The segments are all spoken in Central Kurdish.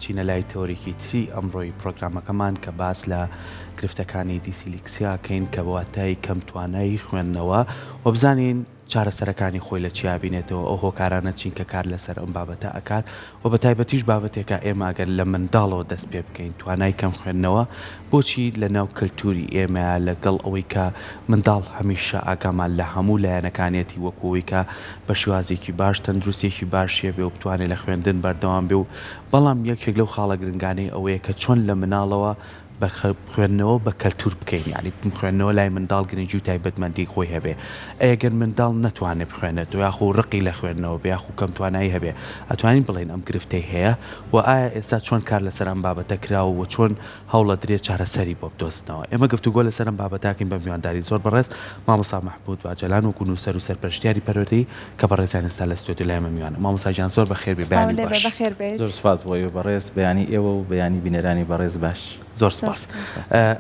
ئەچینە لای تۆریکی تری ئەمڕۆی پرۆگرامەکەمان کە باس لە گرفتەکانی دیسلیکسیاکەین کە بەواتای کەم توانایی خوێندنەوە و بزانین چارەسەرەکانی خۆی لە چیا بینێتەوە ئەو هۆکارانە چین کە کار لەسەر ئەم بابەتە ئەکات و بە تایبەتیش بابەتێکە ئێمە ئەگەر لە منداڵەوە دەست پێ بکەین توانای کەم خوێندنەوە بۆچی لە ناو کەلتوری ئێمە لەگەڵ ئەوەی کە منداڵ هەمیشە ئاگامان لە هەموو لایەنەکانێتی وەکوەوەی کە بە شێوازێکی باش تەندروستێکی باشیە بێ و بتوانێت لە خوێندن بەردەوام بێ و بەڵام یەکێک لەو خاڵە گرنگانەی ئەوەیە کە چۆن لە مناڵەوە خوێندنەوە بە کەلتور بکەین یعنی خوێندنەوە لای منداڵ گرنگی و تایبەتمەندی خۆی هەبێ ئەگەر منداڵ نەتوانێت بخوێنێت و یاخو ڕقی لە خوێندنەوە بە یاخو کەم توانایی هەبێ ئەتوانین بڵێن ئەم گرفتەی هەیە و ئایا ئێستا چۆن کار لەسەر ئەم بابەتە کراوە و چۆن هەوڵە درێت چارەسەری بۆ بدۆستنەوە ئێمە گفتوگۆ لەسەر ئەم بابەتاکەین بە میوانداری زۆر بەڕێز مامۆستا مەحموود باجەلان و نووسەر و سەرپەرشتیاری پەروەردەی کە بەڕێزان ئێستا لە ستۆدیۆ لای ئێمە میوانە مامۆستا گیان زۆر بەخێر بێ بەیانی باش زۆر سپاس بۆ بەڕێز بەیانی ئێوە و بەیانی بینەرانی بەڕێز باش زۆر سپاس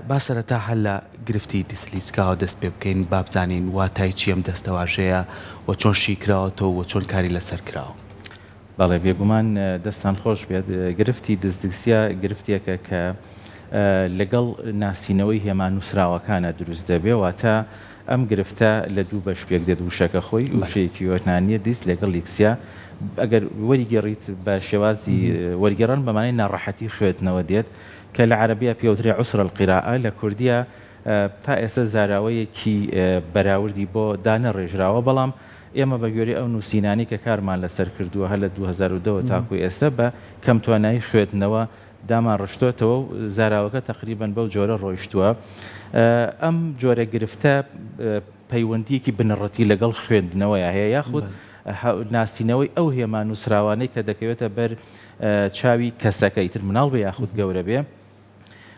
با سەرەتا هەل لە گرفتی دیسلیسکاوە دەست پێ بکەین با بزانین واتای چی ئەم دەستەواژەیە و چۆن شیکراوەتەوە و چۆن کاری لەسەر کراوە بەڵێ بێگومان دەستان خۆش بێت گرفتی دزدکسیا گرفتێکە کە لەگەڵ ناسینەوەی هێمان نووسراوەکانە دروست دەبێ واتە ئەم گرفتە لە دوو بەش پێک دێت وشەکە خۆی وشەیەکی وەرنانیە دیست لەگەڵ لیکسیا ئەگەر وەریگەڕیت بە شێوازی وەرگێڕان بەمانەی ناڕەحەتی خوێندنەوە دێت کە لە عەرەبیە پێوترێ عوسر القیراءە لە کوردیە تا ئێستا زاراوەیەکی بەراوردی بۆ دانەڕێژراوە بەڵام ئێمە بە گوێرەی ئەو نووسینانی کە کارمان لەسەر کردووە هە لە 2002 تاکوی ئێستا بە کەم توانایی خوێندنەوە دامان ڕشتۆتەوە و زاراوەکە تقریبن بەو جۆرە ڕۆیشتووە ئەم جۆرە گرفتە پەیوەندیەکی بنەڕەتی لەگەڵ خوێندنەوەیە هەیە یاخود ناسینەوەی ئەو هێمان نووسراوانەی کە دەکەوێتە بەر چاوی کەسەکە ئیتر مناڵ بێ یاخود گەورە بێ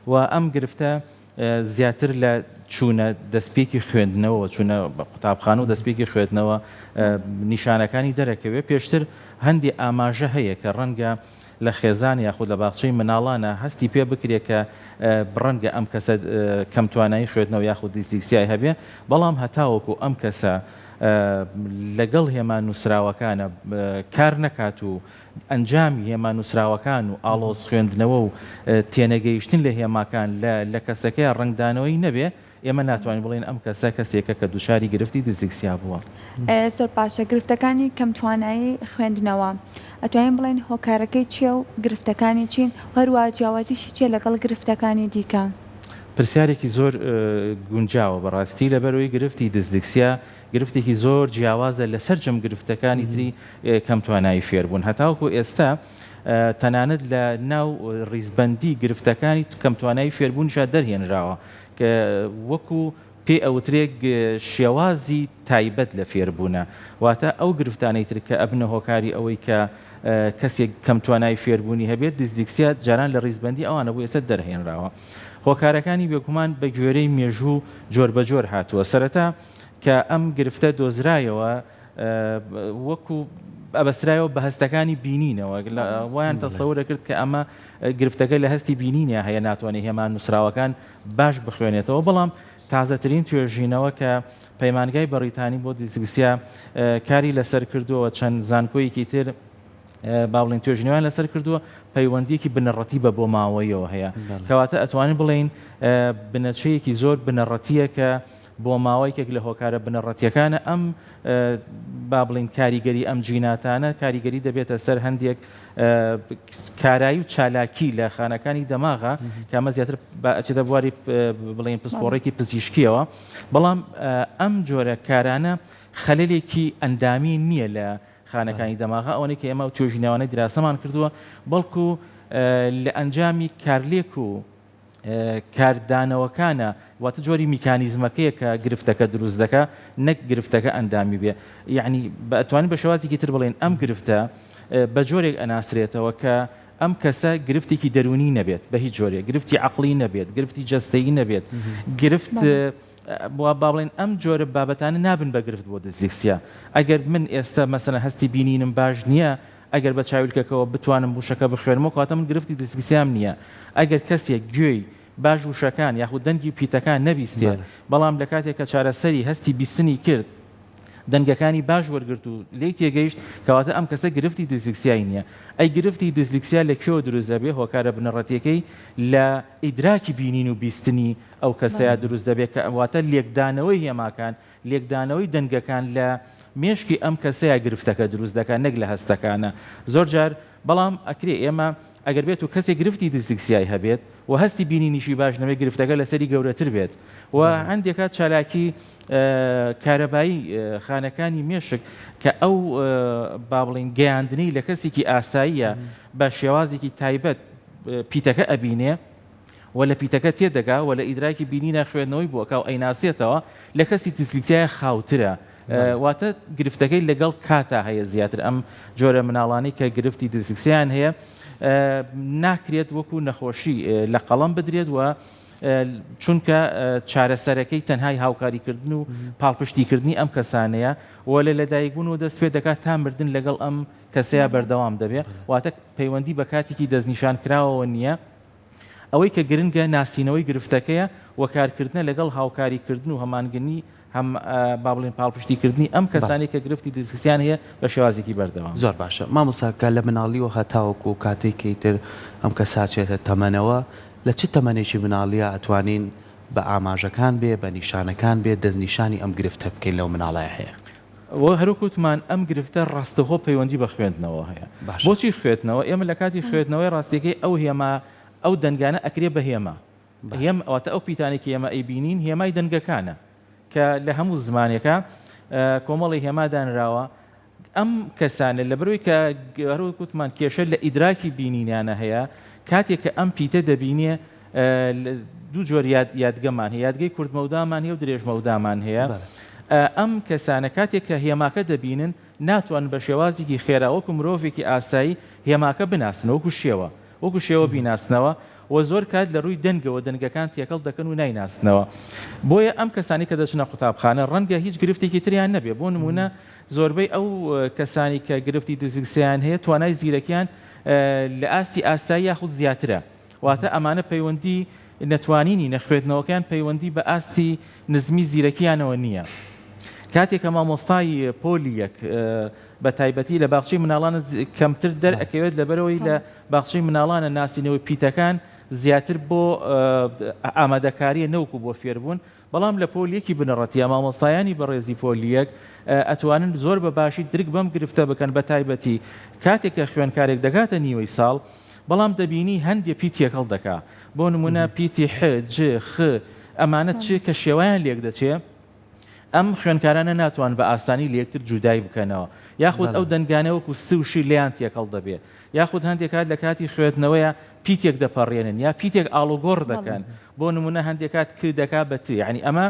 و ئەم گرفتە زیاتر لە چوونە دەستپێکی خوێندنەوە چوونە قوتابخانە و دەستپێکی خوێندنەوە نیشانەکانی دەرەکەوێ پێشتر هەندی ئاماژە هەیە کە ڕەنگە لە خێزان یاخود لە باخچەی مناڵانە هەستی پێ بکرێت کە ڕەنگە ئەم کەسە کەم توانایی خوێندنەوە یاخود دیسلیکسیای هەبێ بەڵام هەتاوەکو ئەم کەسە لەگەڵ هێمان نووسراوەکانە کار نەکات و ئەنجامی هێمان نووسراوەکان و ئاڵۆز خوێندنەوە و تێنەگەیشتن لە هێماکان لە کەسەکەی ڕنگدانەوەی نەبێ ئێمە ناتوانین بڵێن ئەم کەسە کەسێکە کە دووشاری گرفتی دیسلیکسیا بووە. زۆر باشە گرفتەکانی کەم توانایی خوێندنەوە ئەتوانین بڵێن هۆکارەکەی چییە و گرفتەکانی چین هەروە جیاوازیشی چیە لەگەڵ گرفتەکانی دیکە؟ پرسیارێکی زۆر گونجاوە بەڕاستی لەبەرەوەی گرفتی دیسلیکسیا گرفتێکی زۆر جیاوازە لەسەر جەم گرفتەکانی تری کەم توانایی فێربوون هەتاوەکو ئێستا تەنانەت لە ناو ڕیزبەندی گرفتەکانی کەم توانایی فێربوونیشا دەرهێنراوە کە وەکو پێ ئەوترێک شێوازی تایبەت لە فێربوونە واتە ئەو گرفتانەی تر کە ئەبنە هۆکاری ئەوەی کە کەسێک کەم توانایی فێربوونی هەبێت دیسلیکسیا جاران لە ڕیزبەندی ئەوانە بوو ئێستا دەرهێنراوە هۆکارەکانی بێگومان بە گوێرەی مێژوو جۆر بە جۆر هاتووە سەرەتا کە ئەم گرفتە دۆزرایەوە وەکو ئەبەسرایەوە بە هەستەکانی بینینەوە وایان تەسەورە کرد کە ئەمە گرفتەکە لە هەستی بینینە هەیە ناتوانێت هێمان نووسراوەکان باش بخوێنێتەوە بەڵام تازەترین توێژینەوە کە پەیمانگای بەریتانی بۆ دیسلیکسیا کاری لەسەر کردووە چەند زانکۆیەکی تر باڵین توێژینەوەیان لەسەر کردووە پەیوەندیەکی بنەڕەتی بە بۆ ماوەیەوە هەیە کەواتە ئەتوانین بڵێن بنەچەیەکی زۆر بنەڕەتیە کە بۆ ماوەیەکێک لە هۆکارە بنەڕەتیەکانە ئەم با بڵین کاریگەری ئەم جیناتانە کاریگەری دەبێتە سەر هەندێک کارایی و چالاکی لە خانەکانی دەماغە کە ئەمە زیاتر ئەچێتە بواری بڵین پسپۆڕێکی پزیشکیەوە بەڵام ئەم جۆرە کارانە خەلەلێکی ئەندامی نییە لە خانەکانی دەماغە ئەوەی کە ئێمە توێژینەوەی دراسەمان کردووە بەڵکو لە ئەنجامی کارلێک و کاردانەوەکانە واتە جۆری میکانیزمەکەیە کە گرفتەکە دروست دەکە نەک گرفتەکە ئەندامی بێ یعنی ئەتوانین بە شێوازێکی تر بڵێن ئەم گرفتە بە جۆرێک ئەناسرێتەوە کە ئەم کەسە گرفتێکی دەرونی نەبێت بە هیچ جۆرێک گرفتی عەقڵی نەبێت گرفتی جەستەیی نەبێت گرفت با بڵێن ئەم جۆرە بابەتانە نابن بە گرفت بۆ دیسلیکسیا ئەگەر من ئێستا مەسەلەن هەستی بینینم باش نییە ئەگەر بە چاویلکەکەەوە بتوانم وشەکە بخوێنمەوە کاتە من گرفتی دیسلیکسیام نییە ئەگەر کەسێک گوێی باش وشەکان یاخود دەنگی پیتەکان نەبیستێت بەڵام لە کاتێک کە چارەسەری هەستی بیستنی کرد دەنگەکانی باش وەرگرت و لی تێگەیشت کەواتە ئەم کەسە گرفتی دیسلکسیای نییە. ئەی گرفتی دیسلکسیا لە کێوە دروست دەبێ؟ هۆکارە بنەڕەتیەکەی لە ئیدراکی بینین و بیستنی ئەو کەسەیە دروست دەبێت کە ئەواتە لێکدانەوەی هێماکان، لێکدانەوەی دەنگەکان لە مێشکی ئەم کەسەیە گرفتەکە دروست دەکات، نەک لە هەستەکانە. زۆر جار بەڵام ئەکرێ ئێمە ئەگەر بێت و کەسێک گرفتی دیسلکسیای هەبێت و هەستی بینینیشی باش نەبێت، گرفتەکە لەسەری گەورەتر بێت و هەندێکات چالاکی کارەبایی خانەکانی مێشک کە ئەو با بڵین گەیاندنی لە کەسێکی ئاساییە بە شێوازێکی تایبەت پیتەکە ئەبینێ و لە پیتەکە تێدەگا و لە ئیدراکی بینینە خوێندنەوەی بووەکە و ئەیناسێتەوە لە کەسی دیسلکسیای خاوترە. واتە گرفتەکەی لەگەڵ کاتا هەیە زیاتر. ئەم جۆرە مناڵانی کە گرفتی دیسلکسیان هەیە ناکرێت وەکو نەخۆشی لە قەڵەم بدرێت و چونکە چارەسەرەکەی تەنهای هاوکاریکردن و پاڵپشتیکردنی ئەم کەسانەیە و لە لەدایکبوون و دەست پێ دەکات تا مردن لەگەڵ ئەم کەسەیە بەردەوام دەبێت. واتە پەیوەندی بە کاتێکی دەستنیشان کراوەوە نییە. ئەوەی کە گرنگە ناسینەوەی گرفتەکەیە و کارکردنە لەگەڵ هاوکاریکردن و هەمانگرنی هەم با بڵین پاڵپشتیکردنی ئەم کەسانی کە گرفتی دیسلکسیان هەیە بە شێوازێکی بەردەوام. زۆر باشە. مامۆساکە لە مناڵیەوە هەتاوەکو و کاتێکی تر ئەم کەسا چێتە تەمەنەوە، لە چ تەمەنێکی مناڵیە ئەتوانین بە ئاماژەکان بێ، بە نیشانەکان بێ، دەستنیشانی ئەم گرفتە بکەین لەو مناڵەیە هەیە؟ وە هەروکوتمان ئەم گرفتە ڕاستەخۆ پەیوەندی بە خوێندنەوە هەیە. بۆچی خوێندنەوە؟ ئێمە لە کاتی خوێندنەوەی ڕاستیەکەی ئەو هێما ئەو دەنگانە ئەکرێ بە هێما. ئەواتە ئەو پیتانێکی ئێمە ئەیبینین هێمای دەنگەکانە کە لە هەموو زمانێکە کۆمەڵی هێما دانراوە. ئەم کەسانە لە بەروی کە هەروکوتمان کێشە لە ئیدراکی بینینیانە هەیە، کاتێک کە ئەم پیتە دەبینێ دوو جۆر یادگەمان هەیە، یادگەی کوردمەودامان هەیە و درێژمەودامان هەیە. ئەم کەسانە کاتێک کە هێماکە دەبینن ناتوان بە شێوازێکی خێراوەکو مرۆڤێکی ئاسایی هێماکە بناسنەوە وەکو شێوە بیناسنەوە و زۆر کات لە ڕووی دەنگەوە دەنگەکان تێکەڵ دەکەن و نایناسنەوە. بۆیە ئەم کەسانی کە دەچنە قوتابخانە ڕەنگە هیچ گرفتێکی تریان نەبێ. بۆ نمونە زۆربەی ئەو کەسانی کە گرفتی دیسلکسیان هەیە توانای زیرەکیان لە ئاستی ئاسایی یاخود زیاترە. واتە ئەمانە پەیوەندی نەتوانینی نەخوێندنەوەکان پەیوەندی بە ئاستی نزمی زیرەکیانەوە نییە. کاتێک کە مامۆستای پۆلیەک بە تایبەتی لە باخچەی مناڵانە کەمتر دەرئەکەوێت لەبەرەوەی لە باخچەی مناڵانە ناسینەوەی پیتەکان زیاتر بۆ ئامادەکاریە نەوەکو بۆ فێربوون. بەڵام لە پۆلیەکی بنەڕەتیە مامۆستایانی بەڕێزی پۆلیەک ئەتوانن زۆر بە باشی درک بەم گرفتە بکەن بە تایبەتی کاتێک کە خوێنکارێک دەگاتە نیوەی ساڵ بەڵام دەبینی هەندێک پیت تێکەڵ دەکا. بۆ نمونە پیتی ح، ج، خ ئەمانە چ کە شێوایان لێک دەچێ ئەم خوێنکارانە ناتوان بە ئاسانی لە یەکتر جودای بکەنەوە، یاخود ئەو دەنگانەوەکو سی و شی لیان تێکەڵ دەبێت، یاخود هەندێک کات لە کاتی خوێندنەوەیە پیتێک دەپەڕێنن یا پیتێک ئاڵوگۆڕ دەکەن. بۆ نمونە هەندێک کات دەکا بە ت، یعنی ئەمە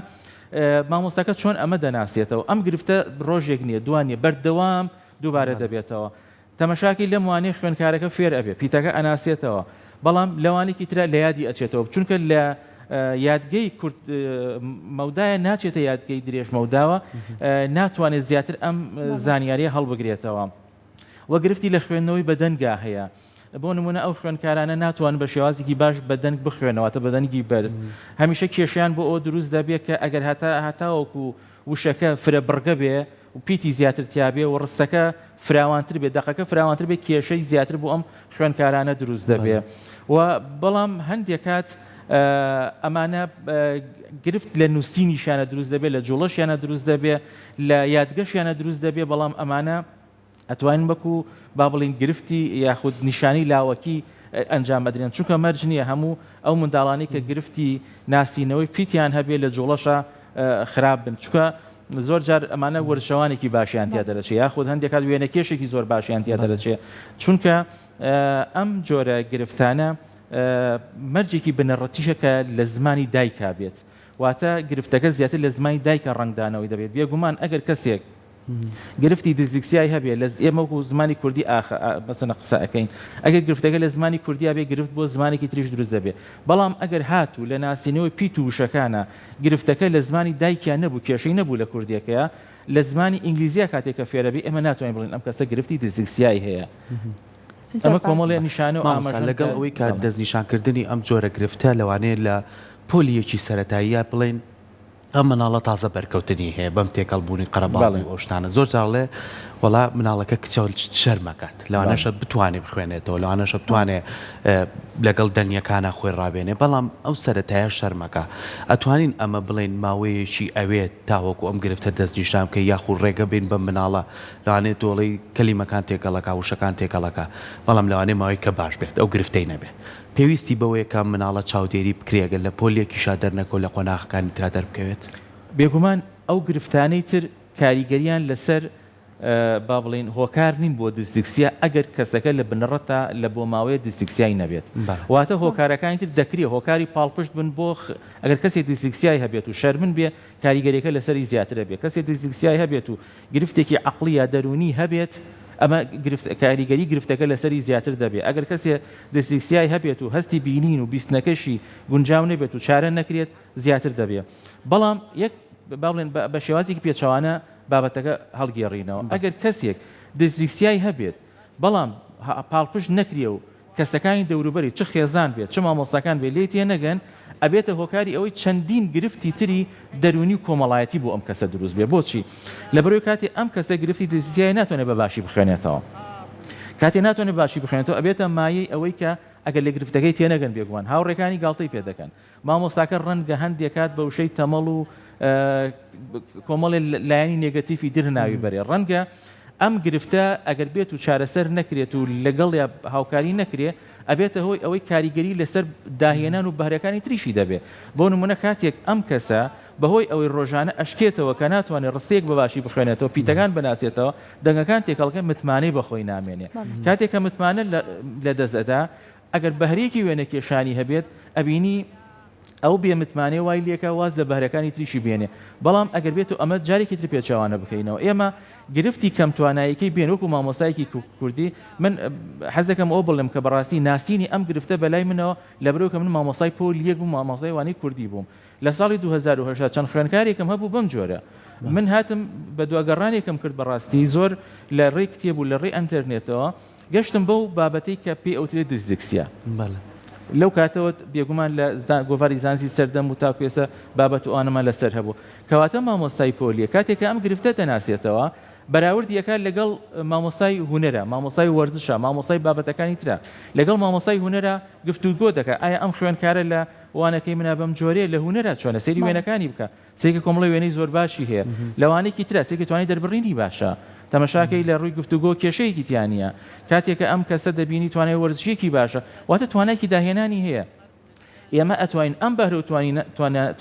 مامۆستاکە چۆن ئەمە دەناسێتەوە. ئەم گرفتە ڕۆژێک نییە، دوانیە، بەردەوام دووبارە دەبێتەوە. تەمەشاکی لەم وانەیە خوێنکارەکە فێر ئەبێ پیتەکە ئەناسێتەوە، بەڵام لەوانێکی ترە لە یادی ئەچێتەوە، چونکە لە یادگەی کورد مەودایە ناچێتە یادگەی درێژ مەوداوە، ناتوانێت زیاتر ئەم زانیاریە هەڵبگرێتەوە. وە گرفتی لە خوێندنەوەی بەدەنگا هەیە. بۆ نمونە ئەو خوێنکارانە ناتوان بە شێوازێکی باش بەدەنگ بخوێنەوەتە بەدەنگی بەرز. هەمیشە کێشیان بۆ ئەو دروست دەبێت کە ئەگەر هەتاوەکو وشەکە فرە بڕگە بێ و پیتی زیاتر تیابێ و ڕستەکە فراوانتر بێت، دەقەکە فراوانتر بێت، کێشەی زیاتر بۆ ئەم خوێنکارانە دروست دەبێت. و بەڵام هەندێک کات ئەمانە گرفت لە نووسینیشانە دروست دەبێت، لە جوڵەشیانە دروست دەبێت، لە یادگەشیانە دروست دەبێت، بەڵام ئەمانە ئەتوانین بەکو با بڵین گرفتی یاخود نیشانی لاوەکی ئەنجام بدرێن، چونکە مەرج نییە هەموو ئەو منداڵانی کە گرفتی ناسینەوەی پیتیان هەبێت لە جوڵەشە خراپ بن، چونکە زۆر جار ئەمانە وەرشەوانێکی باشیان تیا دەرەچێت، یاخود هەندێک کات وێنەکێشێکی زۆر باشیان تیا دەرەچێت، چونکە ئەم جۆرە گرفتانە مەرجێکی بنەڕەتیشە کە لە زمانی دایکا بێت، واتە گرفتەکە زیاتر لە زمانی دایکە ڕنگدانەوەی دەبێت. بێگومان ئەگەر کەسێک گرفتی دیسلکسیای هەبێت لە ئێمە وەکو زمانی کوردی مەسەڵەن قسە ئەەکەین، ئەگەر گرفتەکە لە زمانی کوردیا بێ گرفت بۆ زمانێکی تریش دروست دەبێت. بەڵام ئەگەر هاتوو لە ناسینەوەی پیت و وشەکانە گرفتەکە لە زمانی دایکیان نەبوو، کێشەی نەبوو لە کوردیەکەیە، لە زمانی ئینگلیزیە کاتێکە فێرەبێ ئێمە ناتوانین بڵین ئەم کەسە گرفتی دیسلکسیای هەیە. ئەمە کۆمەڵی نیشانە و ئاماژە لەگەڵ ئەوەی کە دەستنیشانکردنی ئەم جۆرە گرفتە لەوانەیە لە پۆلیەکی سەرەتاییە بڵێن ئەم مناڵە تازە بەرکەوتنی هەیە بەم تێکەڵبوونی قەرەباڵی ئەو شتانە زۆر جاڵێ وڵا مناڵەکە کچە شەرمەکات لەوانەشە بتوانێت بخوێنێتەوە لەوانەشە بتوانێت لەگەڵ دەنگەکانە خۆی ڕابێنێ بەڵام ئەو سەرەتایە شەرمەکە ئەتوانین ئەمە بڵێن ماوەیەکی ئەوێت تاوەکو ئەم گرفتە دەستنیشان کە یاخود ڕێگە بین بەم مناڵە لەوانێت تۆڵی کەلیمەکان تێکەڵەکە وشەکان تێکەڵەکە بەڵام لەوانێ ماوەی کە باش بێت ئەو گرفتەی نەبێت پێویستی بەوەیە کە مناڵە چاودێری بکرێگە لە پۆلێکیشا دەرنەکۆ لە قۆناغەکانی ترا دەربکەوێت بێگومان ئەو گرفتانەی تر کاریگەریان لەسەر با بڵین هۆکار نین بۆ دیسلکسیا ئەگەر کەسەکە لە بنەڕەتە لە بۆ ماوەیە دیسلکسیای نەبێت واتە هۆکارەکانی تر دەکرێت هۆکاری پاڵپشت بن بۆ ئەگەر کەسێک دیسلکسیای هەبێت و شەرمن بێ کاریگەریەکە لەسەری زیاترە بێت کەسێک دیسلکسیای هەبێت و گرفتێکی عەقڵی یا دەرونی هەبێت ئەمە کاریگەری گرفتەکە لەسەری زیاتر دەبێت ئەگەر کەسێ دیسلکسیای هەبێت و هەستی بینین و بیستنەکەشی گونجاو نەبێت و چارە نەکرێت زیاتر دەبێت بەڵام یەک با بڵێن بە شێوازێکی پێچەوانە بابەتەکە هەڵگێڕینەوە ئەگەر کەسێک دیسلکسیای هەبێت بەڵام پاڵپشت نەکرێ و کەسەکانی دەوروبەری چ خێزان بێت چ مامۆستاکان بێت لێ تێ نەگەن ئەبێتە هۆکاری ئەوەی چەندین گرفتی تری دەرونی و کۆمەڵایەتی بۆ ئەم کەسە دروست بێ بۆچی لەبەرەوەی کاتی ئەم کەسە گرفتی دیسلکسیای ناتوانێت بە باشی بخوێنێتەوە کاتێ ناتوانێت باشی بخوێنێتەوە ئەبێتە مایەی ئەوەی کە ئەگەر لە گرفتەکەی تێنەگەن بێگوان هاوڕێکانی گاڵتەی پێ دەکەن مامۆستاکە ڕەنگە هەندێک کات بە وشەی تەمەڵ و کۆمەڵی لایەنی نێگەتیفی درناوی بەرێ ڕەنگە ئەم گرفتە ئەگەر بێت و چارەسەر نەکرێت و لەگەڵ هاوکاری نەکرێ ئەبێتە هۆی ئەوەی کاریگەری لەسەر داهێنان و بەهرەکانی تریشی دەبێت بۆ نمونە کاتێک ئەم کەسە بەهۆی ئەوەی ڕۆژانە ئەشکێتەوە کە ناتوانێت ڕستێک بەباشی بخوێنێتەوە پیتەکان بناسێتەوە دەنگەکان تێکەڵکە متمانەی بەخۆی نامێنێ کاتێک کە متمانە لە دەستەدا ئەگەر بەهرێکی وێنە کێشانی هەبێت ئەبینی ئەو بێمتمانێ وای لێکە واز لە بەهرەکانی تریشی بێنێ بەڵام ئەگەر بێت و ئەمە جارێکی تر پێچوانە بکەینەوە ئێمە گرفتی کەم توانایەکەی بێن وەکو مامۆسایەکی کوردی من حەزەکەم ئەو بڵێم کە بەڕاستی ناسینی ئەم گرفتە بەلای منەوە لەبەرەوە کە من مامۆسای پۆل یەک بووم مامۆسای وانەی کوردی بووم لە ساڵی 2010 چەند خوێندکارێکم هەبوو بەم جۆرە من هاتم بە دووەگەڕانێکم کرد بەڕاستی زۆر لە ڕێی کتێب و لە ڕێی ئەنتەرنێتەوە گەشتم بەو بابەتەی کە پێی ئەوترێت دیسلکسیا لەو کاتەوە بێگومان لە گۆڤاری زانستی سەردەم و تاکو ئێستا بابەت و ئانەمە لەسەر هەبوو کەواتە مامۆستای پۆلیە کاتێککە ئەم گرفتە دەناسێتەوە بەراوردی یەکات لەگەڵ مامۆستای هونەرە مامۆستای وەرزشە مامۆستای بابەتەکانی ترە لەگەڵ مامۆستای هونەرە گفتوگۆ دەکات ئایا ئەم خوێندکارە لە وانەکەی منە بەم جۆرەیە لە هونەرە چۆنە سەیری وێنەکانی بکە سێکە کۆمەڵی وێنەی زۆر باشی هەیە لەوانێکی ترە سێکی توانی دەربڕینی باشە تەمەشاکەی لە ڕووی گفتوگۆ کێشەیەکی تیانە کاتێککە ئەم کەسە دەبینی توانای وەرزشێکی باشە واتە توانایکی داهێنانی هەیە ئێمە ئەتوانین ئەم بەهرە و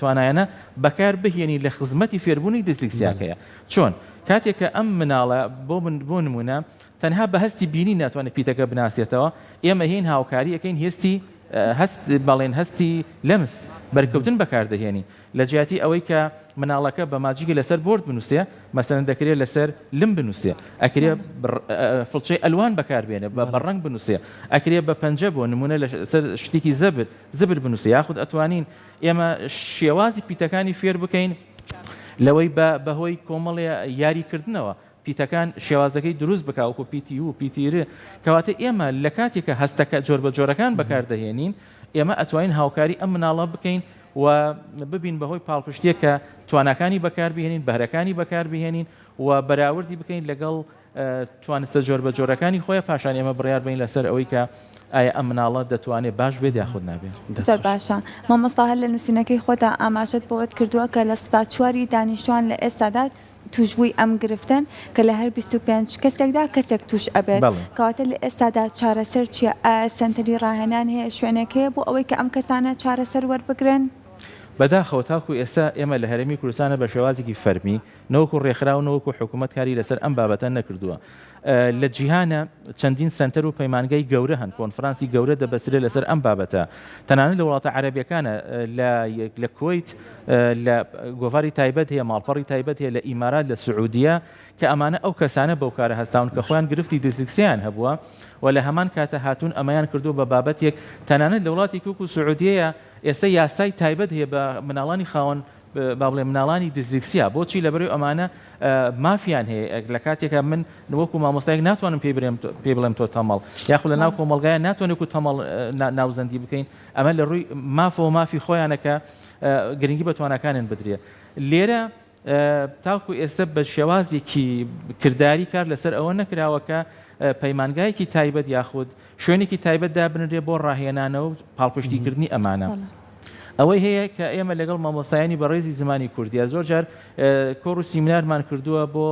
توانایانە بەکار بهێنی لە خزمەتی فێربوونی دیسلکسیاکەیە چۆن کاتێککە ئەم مناڵە بۆ نمونە تەنها بە هەستی بینی ناتوانێت پیتەکە بناسێتەوە ئێمە هین هاوکاری ئەەکەین بەڵێن هەستی لەمس بەرکەوتن بەکاردەهێنی لە جیاتی ئەوەی کە مناڵەکە بە ماجیکی لەسەر بۆرد بنووسێ مەسەرەن دەکرێت لەسەر لم بنووسێ ئەکرێ فڵچەی ئەلوان بەکاربێنێ بە ڕەنگ بنووسێ ئەکرێ بە پەنجە بۆ نمونە لەسەر شتێکی زبر بنووسێ یاخود ئەتوانین ئێمە شێوازی پیتەکانی فێر بکەین لەوەی بەهۆی کۆمەڵی یاریکردنەوە پیتەکان شێوازەکەی دروست بکوکو پیتی و پیتیرە کەواتە ئێمە لە کاتێکە هەستەکە جۆر بە جۆرەکان بەکاردەهێنین ئێمە ئەتوانین هاوکاری ئەم مناڵە بکەین و ببین بەهۆی پاڵپشتێک کە توانەکانی بەکاربهێنین بەهرەکانی بەکاربهێنین و بەراوردی بکەین لەگەڵ توانستە جۆر بە جۆرەکانی خۆیان پاشان ئێمە بڕیار بین لەسەر ئەوەی کە ئایا ئەم مناڵە دەتوانێت باش بێت یاخود نابێت زۆر باشە مامۆستا هەر لە نووسینەکەی خۆدا ئاماژەت بۆت کردووە کە لە 104 دانیشتوان لە ئێستادا توشبووی ئەم گرفتن کە لە هەر 25 کەسێکدا کەسێک توش ئەبێت کەواتە لە ئێستادا چارەسەر چیە سنتەری ڕاهێنان هەیە شوێنەکەی بۆ ئەوەی کە ئەم کەسانە چارەسەر وەربگرن بەداخەوە تاکو ئێستا ئێمە لە هەرێمی کوردستانە بە شێوازێکی فەرمی نەوەکو ڕێکخراو نەوەکو حکوومەت کاری لەسەر ئەم بابەتە نەکردووە لە جیهانە چەندین سنتەر و پەیمانگەی گەورە هەن کۆنفرانسی گەورە دەبەسترێ لەسەر ئەم بابەتە تەنانەت لە وڵاتە عەرەبیەکانە لە کوێیت لە گۆڤاری تایبەت هەیە ماڵپەڕی تایبەت هەیە لە ئیمارات لە سعودیە کە ئەمانە ئەو کەسانە بەو کارە هەستاون کە خۆیان گرفتی دیسلکسیان هەبووە و لە هەمان کاتە هاتوون ئەمەیان کردو بە بابەتێک تەنانەت لە وڵاتی کوک و سعودیەیە ئێستا یاسای تایبەت هەیە بە مناڵانی خاوەن با بڵێ مناڵانی دیسلکسیا بۆچی لەبەرەوەی ئەمانە مافیان هەیە لە کاتێکە من وەکو مامۆستایەک ناتوانم پێ بڵێم تۆ تەمەڵ یاخود لە ناو کۆمەڵگایە ناتوانێت و تەمەڵ ناوزەندی بکەین ئەمە لە ڕووی مافەوە مافی خۆیانەکە گرنگی بە توانەکانیان بدرێ لێرە تاوکو ئێستا بە شێوازێکی کردداری کار لەسەر ئەوە نەکراوەکە پەیمانگایەکی تایبەت یاخود شوێنێکی تایبەت دابنرێ بۆ ڕاهێنانەوە و پاڵپشتیکردنی ئەمانە. ئەوەی هەیە کە ئێمە لەگەڵ مامۆستایانی بەڕێزی زمانی کوردیا زۆر جار کۆڕ و سیمینارمان کردووە بۆ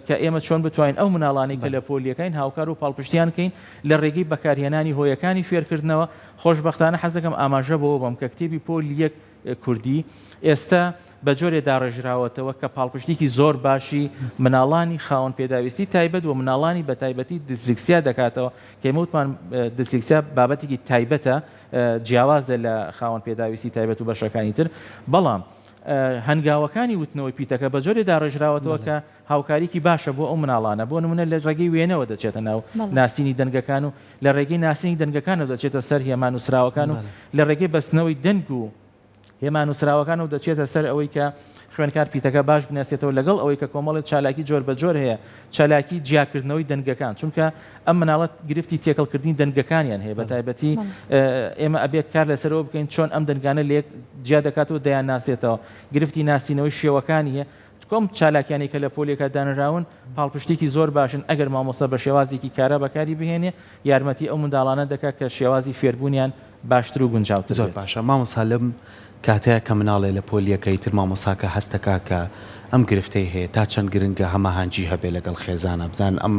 کە ئێمە چۆن بتوانین ئەو مناڵانی کە لە پۆلیەکەین هاوکار و پاڵپشتیانکەین لە ڕێگەی بەکارهێنانی هۆیەکانی فێرکردنەوە. خۆشبەختانە حەزەکەم ئاماژە بۆ بم کە کتێبی پۆلیەک کوردی ئێستا بە جۆرێ داڕێژراوەتەوە کە پاڵپشتێکی زۆر باشی مناڵانی خاوەن پێداویستی تایبەت و مناڵانی بە تایبەتی دیسلکسیا دەکاتەوە کە ئێمەوتمان دیسلکسیا بابەتێکی تایبەتە جیاوازە لە خاوەن پێداویستی تایبەت و بەشەکانی تر. بەڵام هەنگاوەکانی وتنەوەی پیتەکە بە جۆرێ داڕێژراوەتەوە کە هاوکاریکی باشە بۆ ئەو مناڵانە بۆ نمونە لە ڕێگەی وێنەوە دەچێتە ناو ناسینی دەنگەکان و لە ڕێگەی ناسینی دەنگەکانەوە دەچێتە سەر هێمان و سراوەکان و لە ڕێگەی بەستنەوەی دەنگ و هێمان و سراوەکان و دەچێتە سەر ئەوەی کە خوێنکار پیتەکە باش بناسێتەوە لەگەڵ ئەوەی کە کۆمەڵێت چالاکی جۆر بە جۆر هەیە چالاکی جیاکردنەوەی دەنگەکان چونکە ئەم مناڵەت گرفتی تێکەڵکردنی دەنگەکانیان هەیە بە تایبەتی ئێمە ئەبێت کار لەسەرەوە بکەین چۆن ئەم دەنگانە لێک جیا دەکاتەوە دەیان ناسێتەوە گرفتی ناسینەوەی شێوەکانی هەیە کۆم چالاکیانی کە لە پۆلیەکە دانراون پاڵپشتێکی زۆر باشن ئەگەر مامۆستا بە شێوازێکی کارە بەکاری بهێنێ یارمەتی ئەو منداڵانە دەکات کە شێوازی فێربوونیان باشتر و گونجاوتر زۆر باشە. مامۆستا لەم کاتەیە کە مناڵێ لە پۆلیەکەی تر مامۆساکە هەستەکە کە ئەم گرفتەی هەیە تا چەند گرنگە هەماهەنگی هەبێ لەگەڵ خێزانە بزان ئەم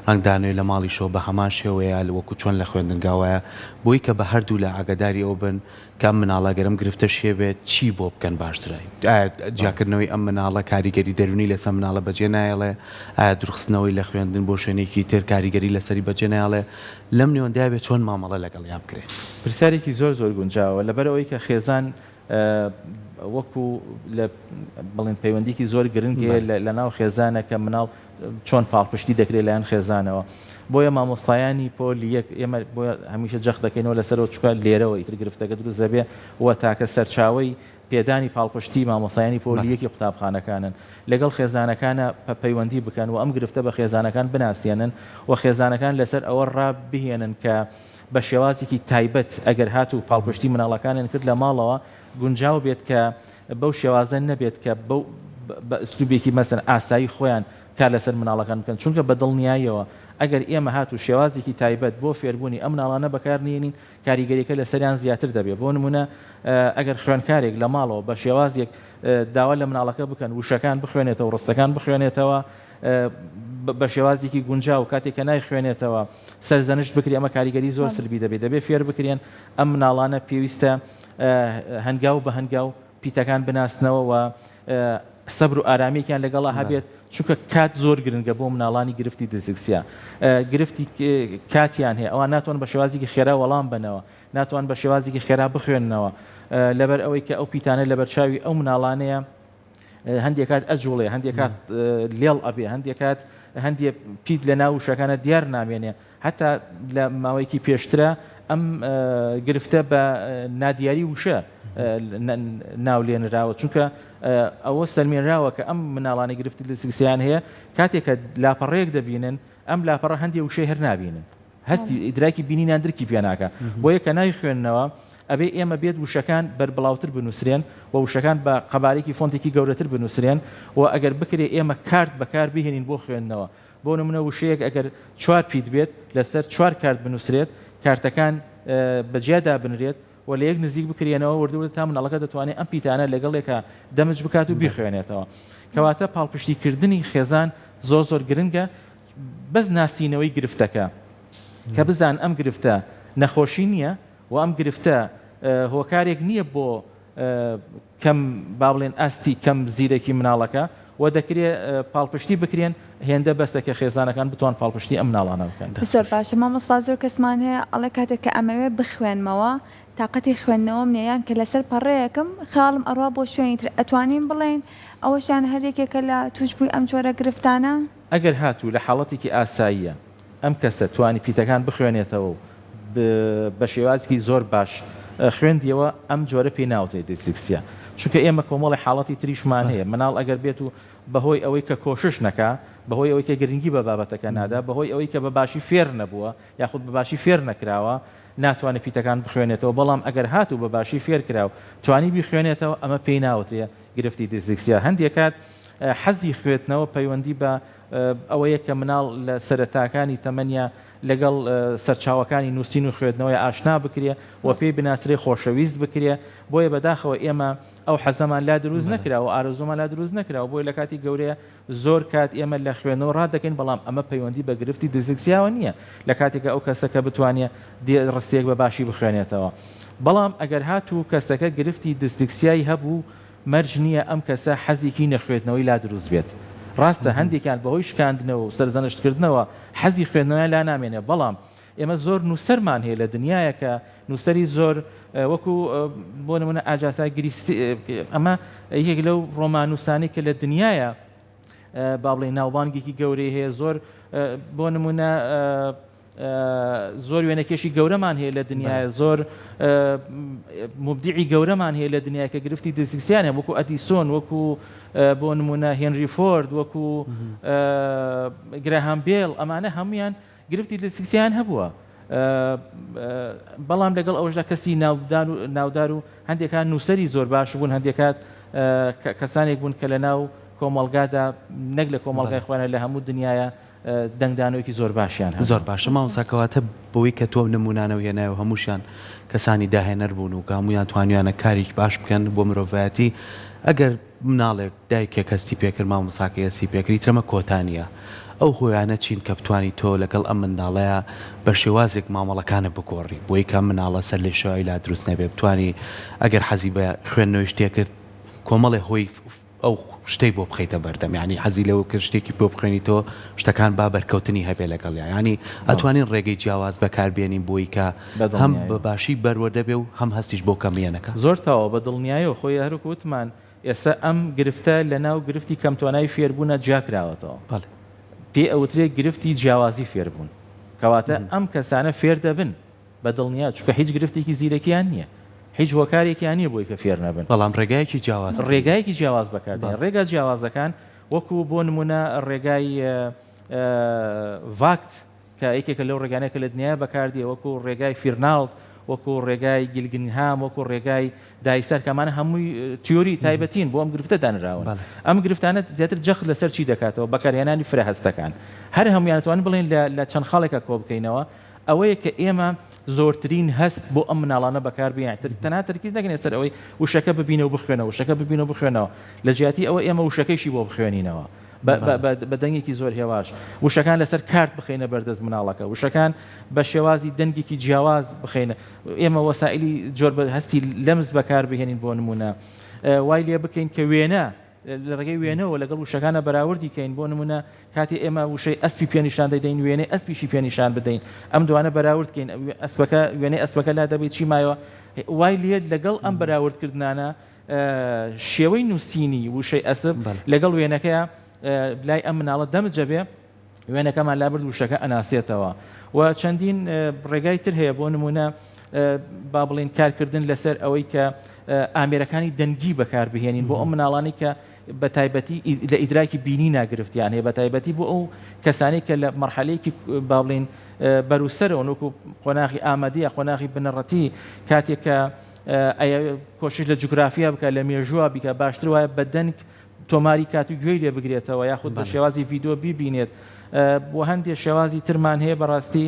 ڕنگدانوێ لە ماڵی شۆ بە هەمان شێوەیە وەکو چۆن لە خوێندنگاوایە بۆی کە بە هەردوو لە ئاگاداری ئەو بن کە ئەم مناڵە گەرم گرفتە شێبێت چی بۆ بکەن باشترە؟ جیاکردنەوەی ئەم مناڵە کاریگەری دەرونی لەسەر مناڵە بەجێ نایڵێ ئایا درخستنەوەی لە خوێندن بۆ شوێنێکی تر کاریگەری لەسەری بەجێ نایڵێ لەم نێوەندای بێت چۆن مامەڵە لەگەڵ یان بکرێت؟ پرسیارێکی زۆر زۆر گونجاوە لەبەرەوەی کە خێزان وەکو لە بڵێن پەیوەندیکی زۆر گرنگێ لە ناو خێزانە کە مناڵ چۆن پاڵپشتی دەکرێت لایەن خێزانەوە بۆیە مامۆستایانی پۆلیەک ئێمە بۆ هەمیشە جەخت دەکەینەوە لەسەرەوە چکە لێرەوە ئیتر گرفتەکە دروست دەبێ وە تاکە سەرچاوی پێدانی پاڵپشتی مامۆستایانی پۆلیەکی قوتابخانەکانن لەگەڵ خێزانەکانە پەیوەندی بکەن و ئەم گرفتە بە خێزانەکان بناسیێنن و خێزانەکان لەسەر ئەوە ڕابهێنن کە بە شێوازێکی تایبەت ئەگەر هات و پاڵپشتی مناڵەکانیان کرد لە ماڵەوە گونجاو بێت کە بەو شێوازە نەبێت کە بە ئەسلوبێکی مەسەن ئاسایی خۆیان کار لەسەر مناڵەکان بکەن چونکە بە دڵنیاییەوە ئەگەر ئێمە هات و شێوازێکی تایبەت بۆ فێربوونی ئەم مناڵانە بەکارنێنین کاریگەریەکە لەسەریان زیاتر دەبێت بۆ نمونە ئەگەر خوێنکارێک لە ماڵەوە بە شێوازێک داوا لە مناڵەکە بکەن وشەکان بخوێنێتەوە ڕستەکان بخوێنێتەوە بە شێوازێکی گونجاو کاتێک کە نایخوێنێتەوە سەرزەنشت بکری ئەمە کاریگەری زۆر سلبی دەبێت فێر بکرێن ئەم مناڵانە پێویستە هەنگاو بە هەنگاو پیتەکان بناسنەوە و سەبر و ئارامێکیان لەگەڵا هەبێت چونکە کات زۆر گرنگە بۆ مناڵانی گرفتی دیسلکسیا گرفتی کاتیان هەیە ئەوان ناتوان بە شێوازێکی خێرا وەڵام بنەوە ناتوان بە شێوازێکی خێرا بخوێننەوە لەبەر ئەوەی کە ئەو پیتانە لەبەر چاوی ئەو مناڵانەیە هەندێک کات ئەجوڵێ هەندێک کات لێڵ ئەبێ هەندێک کات هەندێک پیت لە ناو وشەکانە دیار نامێنێ حتا لە ماوەیەکی پێشترە ئەم گرفتە بە نادیاری وشە ناولێنراوە چونکە ئەوە سەلمێنراوە کە ئەم مناڵانی گرفتی دیسلکسیان هەیە کاتێک کە لاپەڕەیەک دەبینن ئەم لاپەڕە هەندێک وشەی هەر نابینن هەستی ئیدراکی بینینیان درکی پێ ناکە بۆ یەکە نایخوێننەوە ئەبێ ئێمە بێت وشەکان بەربڵاوتر بنووسرێن و وشەکان بە قەبارێکی فۆنتێکی گەورەتر بنووسرێن و ئەگەر بکرێ ئێمە کارت بەکار بهێنین بۆ خوێندنەوە بۆ نمونە وشەیەک ئەگەر 4 پیت بێت لەسەر 4 کارت بنووسرێت کارتەکان بەجێدا بنرێت و لە یەک نزیک بکرێنەوە وردوورە تا مناڵەکە دەتوانێت ئەم پیتانە لەگەڵێکە دەمج بکات و بیخوێنێتەوە کەواتە پاڵپشتیکردنی خێزان زۆر زۆر گرنگە بەس ناسینەوەی گرفتەکە کە بزان ئەم گرفتە نەخۆشی نییە و ئەم گرفتە هۆکارێک نییە بۆ کەم با بڵێن ئاستی کەم زیرەکی مناڵەکە و دەکرێت پاڵپشتی بکرێن هێندە بەسەکە خێزانەکان بتوان پاڵپشتی ئەم مناڵانە بکەن. زۆر باشە مامۆستا زۆر کەسمان هەیە ئەڵێ کاتێک کە ئەمەوێ بخوێنمەوە تااقەتی خوێندنەوەم نیەیان کە لەسەر پەڕەیەکم خاڵم ئەڕوا بۆ شوێنی تر ئەتوانین بڵێن ئەوەشان هەرێکێکە لە توشبووی ئەم جۆرە گرفتانە ئەگەر هاتوو لە حاڵەتێکی ئاساییە ئەم کەسە توانی پیتەکان بخوێنێتەوە بە شێوازکی زۆر باش خوێندیەوە ئەم جۆرە پێی ناوتێت دیسلکسیا چونکە ئێمە کۆمەڵی حاڵەتی تریشمان هەیە مناڵ ئەگەر بێت و بەهۆی ئەوەی کە کۆشش نەکا بەهۆی ئەوەی کە گرنگی بە بابەتەکە نادا بەهۆی ئەوەی کە بە باشی فێر نەبووە یاخود بە باشی فێر نەکراوە ناتوانێت پیتەکان بخوێنێتەوە بەڵام ئەگەر هاتوو بە باشی فێر کراوە توانی بخوێنێتەوە ئەمە پێی ناوترێ گرفتی دیسلکسیا. هەندێک کات حەزی خوێتنەوە پەیوەندی بە ئەوەیە کە مناڵ لە سەرەتاکانی تەمەنیا لەگەڵ سەرچاوەکانی نووسین و خوێندنەوەی ئاشنا بکرێ و پێی بناسرێ خۆشەویست بکرێ بۆیە بەداخەوە ئێمە ئەو حەزەمان لا دروست نەکراوە ئارزومان لا دروست نەکراوە بۆی لە کاتی گەورەیە زۆر کات ئێمە لە خوێنەوە ڕادەکەین بەڵام ئەمە پەیوەندی بە گرفتی دیسلکسیاوە نییە لە کاتێکە ئەو کەسەکە بتوانێت ڕستێک بە باشی بخوێنێتەوە. بەڵام ئەگەر هاتوو کەسەکە گرفتی دیسلکسیایی هەبوو مەرج نییە ئەم کەسە حەزێکی نەخوێندنەوەی لا دروست بێت. ڕاستە هەندێکیان بەهۆی شکاندنەوە و سەرزەنشتکردنەوە حەزی خوێندنەوەیان لا نامێنێ بەڵام ئێمە زۆر نووسەرمان هەیە لە دنیاە کە نووسەری زۆر وەکو بۆ نمونە ئاجاتا گریستی ئەمە یەک لەو ڕۆمانووسانی کە لە دنیاە با بڵێ ناوبانگێکی گەورەی هەیە زۆر بۆ نمونە زۆر وێنەکێشی گەورەمان هەیە لە دنیاە زۆر مبدعی گەورەمان هەیە لە دنیا کە گرفتی دیسلکسیانە وەکو ئەدیسۆن وەکو بۆ نمونە هێنری فۆرد وەکو گراهام بیل ئەمانە هەمویان گرفتی دیسلکسیان هەبووە بەڵام لەگەڵ ئەوەشدا کەسی ناودار و هەندێکان نووسەری زۆر باش بوون هەندێکات کەسانێک بوون کە لە ناو کۆمەڵگادا نەک لە کۆمەڵگای خوانە لە هەموو دنیاە دەنگدانەوەیکی زۆر باشیان زۆر باشە مامۆستاکەواتە بەوەی کە تۆ نمونانەوە هێنایە و هەمووشیان کەسانی داهێنەر بوون و هەمویان توانیانە کارێک باش بکەن بۆ مرۆڤایەتی ئەگەر مناڵێک دایکێک هەستی پێکرد مامۆستاکە هەستی پێکردی ترەمە کۆتانیە ئەو هۆیانە چین کە بتوانی تۆ لەگەڵ ئەم منداڵەیە بە شێوازێک مامەڵەکانە بگۆڕی بۆی کە مناڵە سەر لێ شێوای لا دروست نەبێ بتوانی ئەگەر حەزی بە خوێندنەوەی شتێک کرد کۆمەڵێ هۆی ئەو شتەی بۆ بخەیتە بەردەم ینی حەزی لەوە کرد شتێکی بۆ بخوێنی تۆ شتەکان با بەرکەوتنی هەبێ لەگەڵ ینی ئەتوانین ڕێگەی جیاواز بەکاربێنین بۆی کە هەم بە باشی بەروەدە بێ و هەم هەستیش بۆ کەمیێنەکە زۆر تاوە بە دڵنیایەوە خۆی هەروکوتمان ئێستا ئەم گرفتە لە ناو گرفتی کەمتوانای فێربوونە جاکراوەتەوە پێ ئەوترێت گرفتی جیاوازی فێربوون کەواتە ئەم کەسانە فێر دەبن بە دڵنیا چونکە هیچ گرفتێکی زیرەکیان نییە هیچ هۆکارێکیان نییە بۆی کە فێر نەبن بەڵام ڕێگایەکی جیاواز ڕێگایەکی جیاواز بەکاردێن ڕێگا جیاوازەکان وەکو بۆ نمونە ڕێگای ڤاکت کە یەکێکە لەو ڕێگانەیە کە لە دنیا بەکاردێ وەکو ڕێگای فیرناڵد وەکو ڕێگای گیلگنهام وەکو ڕێگای دایسەر کەمانە هەمووی تیۆری تایبەتین بۆ ئەم گرفتە دانراون ئەم گرفتانە زیاتر جەخت لەسەر چی دەکاتەوە بەکارهێنانی فرەهەستەکان هەر هەمویانتوان بڵێن لە چەند خاڵێکە کۆ بکەینەوە ئەوەیە کە ئێمە زۆرترین هەست بۆ ئەم مناڵانە بەکاربیان تەنها تەرکیز نەکەین سەر ئەوەی وشەکە ببینەوە بخوێنەوە وشەکە ببینەوە بخوێنەوە لە جیاتی ئەوە ئێمە وشەکەیشی بۆ بخوێنینەوە بە دەنگێکی زۆر هێواش وشەکان لەسەر کارت بخینە بەردەست مناڵەکە وشەکان بە شێوازی دەنگێکی جیاواز بخینە ئێمە وەسائلی جۆر بە هەستی لەمز بەکار بهێنین بۆ نمونە وای لێ بکەین کە وێنە لە ڕێگەی وێنەوە لەگەڵ وشەکانە بەراوردی کەین بۆ نمونە کاتی ئێمە وشەی ئەسپی پێنیشان دەدەین وێنەی ئەسپیشی پێنیشان بدەین ئەم دوانە بەراورد کەین ئەسپەکە وێنەی ئەسپەکە لا دەبێت چی مایەوە وای لێت لەگەڵ ئەم بەراوردکردانە شێوەی نووسینی وشەی ئەسب لەگەڵ وێنەکەیە لای ئەم مناڵە دەمجەبێ وێنەکەمان لابرد وشەکە ئەناسێتەوە و چەندین ڕێگای تر هەیە بۆ نمونە با بڵێن کارکردن لەسەر ئەوەی کە ئامێرەکانی دەنگی بەکاربهێنین بۆ ئەم مناڵانی کە بە تایبەتی لە ئیدراکی بینی ناگرفتیان هەیە بە تایبەتی بۆ ئەو کەسانی کە لە مەرحەلەیەکی با بڵێن بەروسەرەوە وەکو قۆناغی ئامادەیە قۆناغی بنەڕەتی کاتێک کە کۆشش لە جوگرافیا بکە لە مێژووە بیکە باشتر وایە بە دەنگ تۆماری کات و گوێی لێ بگرێتەوە یاخود بە شێوازی ڤیدیۆ بیبینێت بۆ هەندێک شێوازی ترمان هەیە بەڕاستی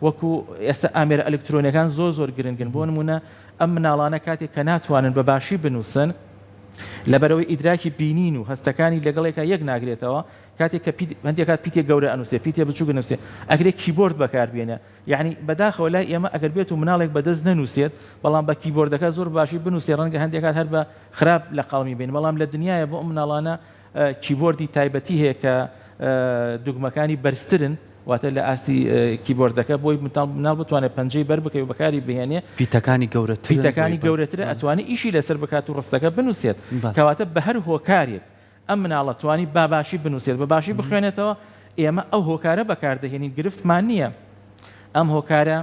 وەکو ئێستا ئامێرە ئەلکترۆنیەکان زۆر گرنگن بۆ نمونە ئەم مناڵانە کاتێک کە ناتوانن بە باشی بنووسن لەبەرەوەی ئیدراکی بینین و هەستەکانی لەگەڵێکە یەک ناگرێتەوە کاتێک کە هەندێک کات پیتێک گەورە ئەنووسێ پیتێ بچووک نووسێ ئەگرێ کیبۆرد بەکاربێنە یعنی بەداخەوە لای ئێمە ئەگەر بێت و مناڵێک بەدەست نەنووسێت بەڵام بە کیبۆردەکە زۆر باشی بنووسێ ڕەنگە هەندێکات هەر بە خراپ لە قاڵمی بین بەڵام لە دنیاە بۆ ئەم مناڵانە کیبۆردی تایبەتی هەیە کە دوگمەکانی بەرزترن واتە لە ئاستی کیبۆردەکە بۆی مناڵ بتوانێت پەنجەی بەر بکەی و بەکاری بهێنێ پیتەکانی گەورەترە ئەتوانی ئیشی لەسەر بکات و ڕستەکە بنووسێت کەواتە بە هەر هۆکارێک ئەم مناڵە توانی باباشی بنووسێت بە باشی بخوێنێتەوە ئێمە ئەو هۆکارە بەکاردەهێنین گرفتمان نییە ئەم هۆکارە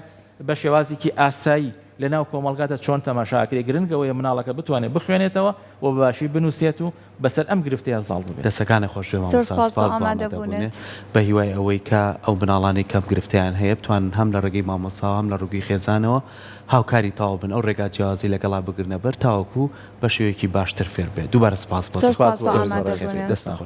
بە شێوازێکی ئاسایی لە ناو کۆمەڵگاتە چۆن تەماشاکری گرنگەوەی مناڵەکە بتوانێت بخوێنێتەوە و باشی بنووسێت و بەسەر ئەم گرفتەیە زاڵ ببێت. دەسەکانی خۆشوێ مامۆستا سپاس بە ئامادەبوونێت بە هیوای ئەوەی کە ئەو بناڵانی کەم گرفتیان هەیە بتوان هەم لە ڕێگەی مامۆسا هەم لە ڕووگەی خێزانەوە هاوکاری تاوا بن ئەو ڕێگا جیازی لەگەڵا بگرنە بەر تاوەکو بە شێوەیەکی باشتر فێر بێت. دووبارە سپاس بۆ ئامادەبوونێت. دەستە خۆش.